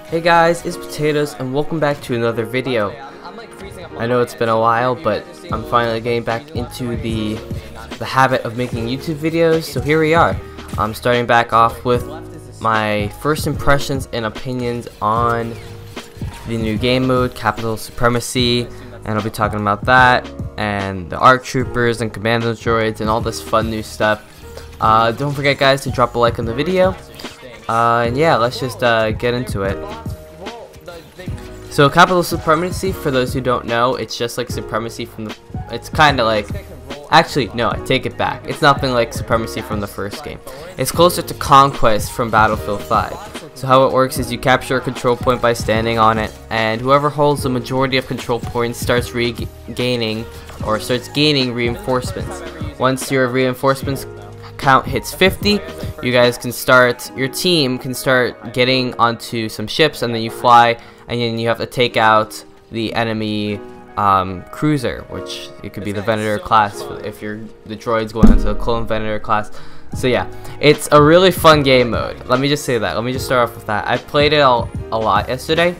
Hey guys, it's Potatoes and welcome back to another video. I know it's been a while, but I'm finally getting back into the habit of making YouTube videos, so here we are. I'm starting back off with my first impressions and opinions on the new game mode, Capital Supremacy, and I'll be talking about that, and the ARC Troopers and Commando Droids and all this fun new stuff. Don't forget guys to drop a like on the video. And yeah, let's just get into it. So Capital Supremacy, for those who don't know, it's just like Supremacy from the... It's kind of like... Actually, no, I take it back. It's nothing like Supremacy from the first game. It's closer to Conquest from Battlefield 5. So how it works is you capture a control point by standing on it, and whoever holds the majority of control points starts gaining reinforcements. Once your reinforcements count hits 50, you guys can start, your team can start getting onto some ships, and then you fly, and then you have to take out the enemy cruiser, which it could be the Venator class if you're the droids going into the clone Venator class. So yeah, it's a really fun game mode. Let me just say that. Let me just start off with that. I played it a lot yesterday,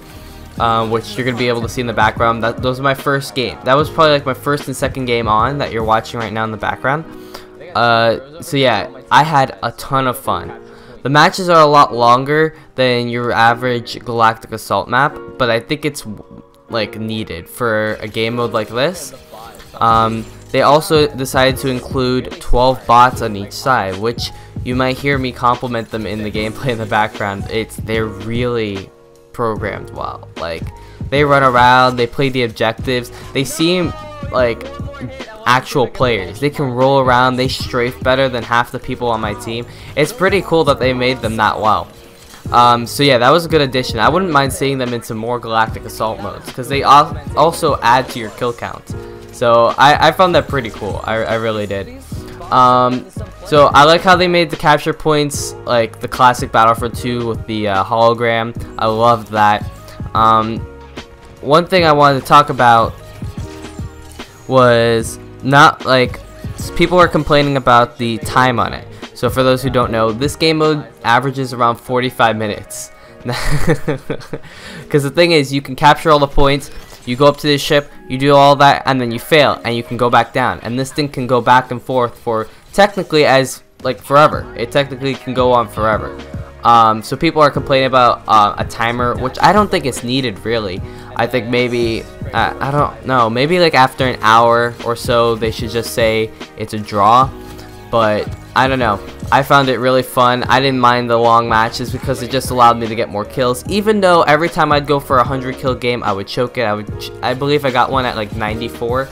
which you're gonna be able to see in the background. Those are my first game. That was probably like my first and second game on that you're watching right now in the background. So yeah, I had a ton of fun. The matches are a lot longer than your average Galactic Assault map, but I think it's like needed for a game mode like this. They also decided to include 12 bots on each side, which you might hear me compliment them in the gameplay in the background. They're really programmed well. Like, they run around, they play the objectives, they seem like actual players. They can roll around, they strafe better than half the people on my team. It's pretty cool that they made them that well. So yeah, that was a good addition. I wouldn't mind seeing them into more Galactic Assault modes, because they also add to your kill count. So I found that pretty cool. I really did. So I like how they made the capture points like the classic Battlefront 2 with the hologram. I loved that. One thing I wanted to talk about was not like people are complaining about the time on it. So for those who don't know, this game mode averages around 45 minutes. Because the thing is, you can capture all the points, you go up to the ship, you do all that, and then you fail, and you can go back down. And this thing can go back and forth for technically as like forever. It technically can go on forever. So people are complaining about a timer, which I don't think is needed really. I think maybe I don't know, maybe like after an hour or so they should just say it's a draw. But I don't know, I found it really fun. I didn't mind the long matches because it just allowed me to get more kills, even though every time I'd go for a 100 kill game I would choke it. I believe I got one at like 94,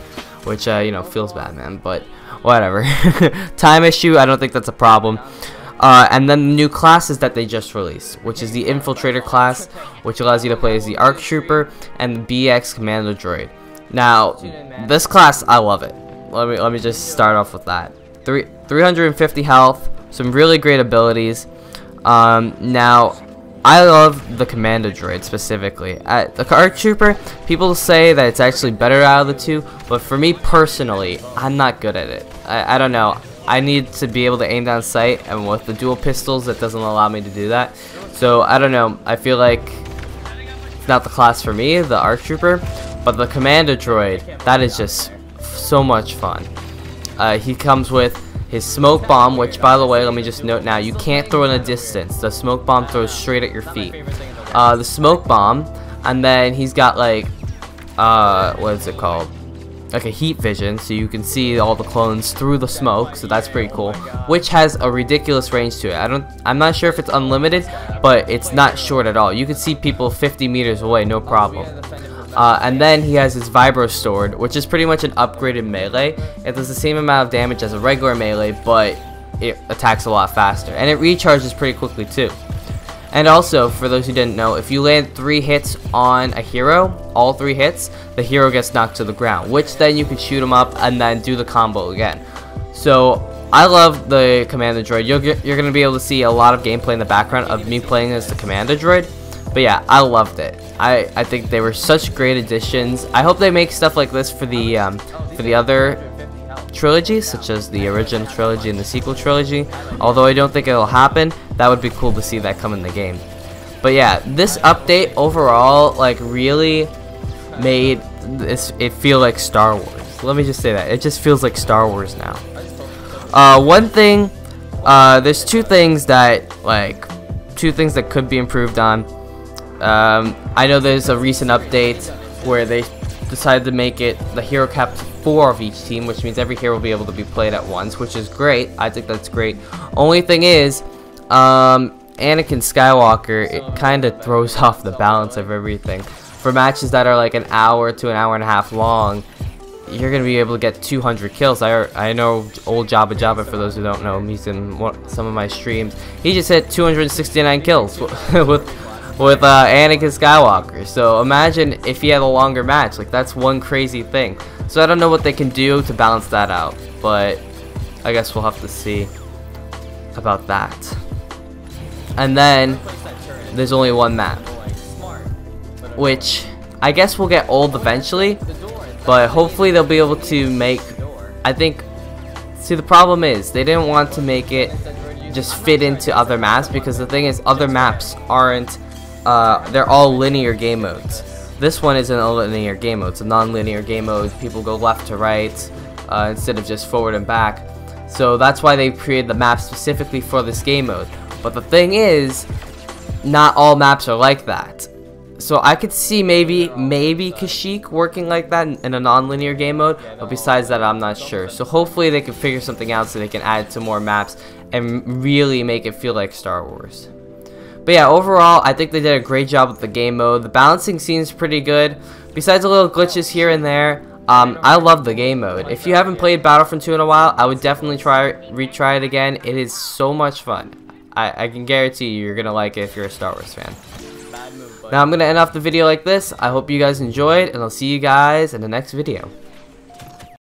which you know, feels bad, man, but whatever. Time issue, I don't think that's a problem. And then the new classes that they just released, which is the Infiltrator class, which allows you to play as the ARC Trooper and the BX Commando Droid. Now, this class, I love it. Let me just start off with that. 350 health, some really great abilities. Now, I love the Commando Droid specifically. The ARC Trooper, people say that it's actually better out of the two, but for me personally, I'm not good at it. I don't know. I need to be able to aim down sight, and with the dual pistols, that doesn't allow me to do that. So I don't know. I feel like it's not the class for me, the ARC Trooper, but the Commando Droid, that is just so much fun. He comes with his smoke bomb, which, by the way, let me just note now, you can't throw in a distance. The smoke bomb throws straight at your feet. The smoke bomb, and then he's got like, what is it called? Like a heat vision, so you can see all the clones through the smoke, so that's pretty cool, which has a ridiculous range to it. I'm not sure if it's unlimited, but it's not short at all. You can see people 50 meters away, no problem. And then he has his Vibro Sword, which is pretty much an upgraded melee. It does the same amount of damage as a regular melee, but it attacks a lot faster, and it recharges pretty quickly too. And also, for those who didn't know, if you land 3 hits on a hero, all 3 hits, the hero gets knocked to the ground, which then you can shoot him up and then do the combo again. So I love the Commando Droid. You're going to be able to see a lot of gameplay in the background of me playing as the Commando Droid. But yeah, I loved it. I think they were such great additions. I hope they make stuff like this for the other trilogies, such as the original trilogy and the sequel trilogy. Although I don't think it'll happen, that would be cool to see that come in the game. But yeah, this update overall like really made it feel like Star Wars. Let me just say that it just feels like Star Wars now. One thing, there's two things that could be improved on. I know there's a recent update where they decided to make it the hero cap 4 of each team, which means every hero will be able to be played at once, which is great. I think that's great. Only thing is, Anakin Skywalker, it kind of throws off the balance of everything. For matches that are like an hour to an hour and a half long, you're gonna be able to get 200 kills. I know old Jabba, for those who don't know, he's in some of my streams. He just hit 269 kills with Anakin Skywalker. So imagine if he had a longer match. Like, that's one crazy thing. So I don't know what they can do to balance that out, but I guess we'll have to see about that. And then there's only one map, which I guess will get old eventually, but hopefully they'll be able to make, I think, see, the problem is they didn't want to make it just fit into other maps, because the thing is, other maps aren't, they're all linear game modes. This one isn't a linear game mode, it's a non-linear game mode. People go left to right instead of just forward and back. So that's why they created the map specifically for this game mode. But the thing is, not all maps are like that. So I could see maybe Kashyyyk working like that in a non-linear game mode, but besides that, I'm not sure. So hopefully they can figure something out so they can add some more maps and really make it feel like Star Wars. But yeah, overall, I think they did a great job with the game mode. The balancing seems pretty good. Besides the little glitches here and there, I love the game mode. If you haven't played Battlefront 2 in a while, I would definitely retry it again. It is so much fun. I can guarantee you're gonna like it if you're a Star Wars fan. Now I'm gonna end off the video like this. I hope you guys enjoyed, and I'll see you guys in the next video.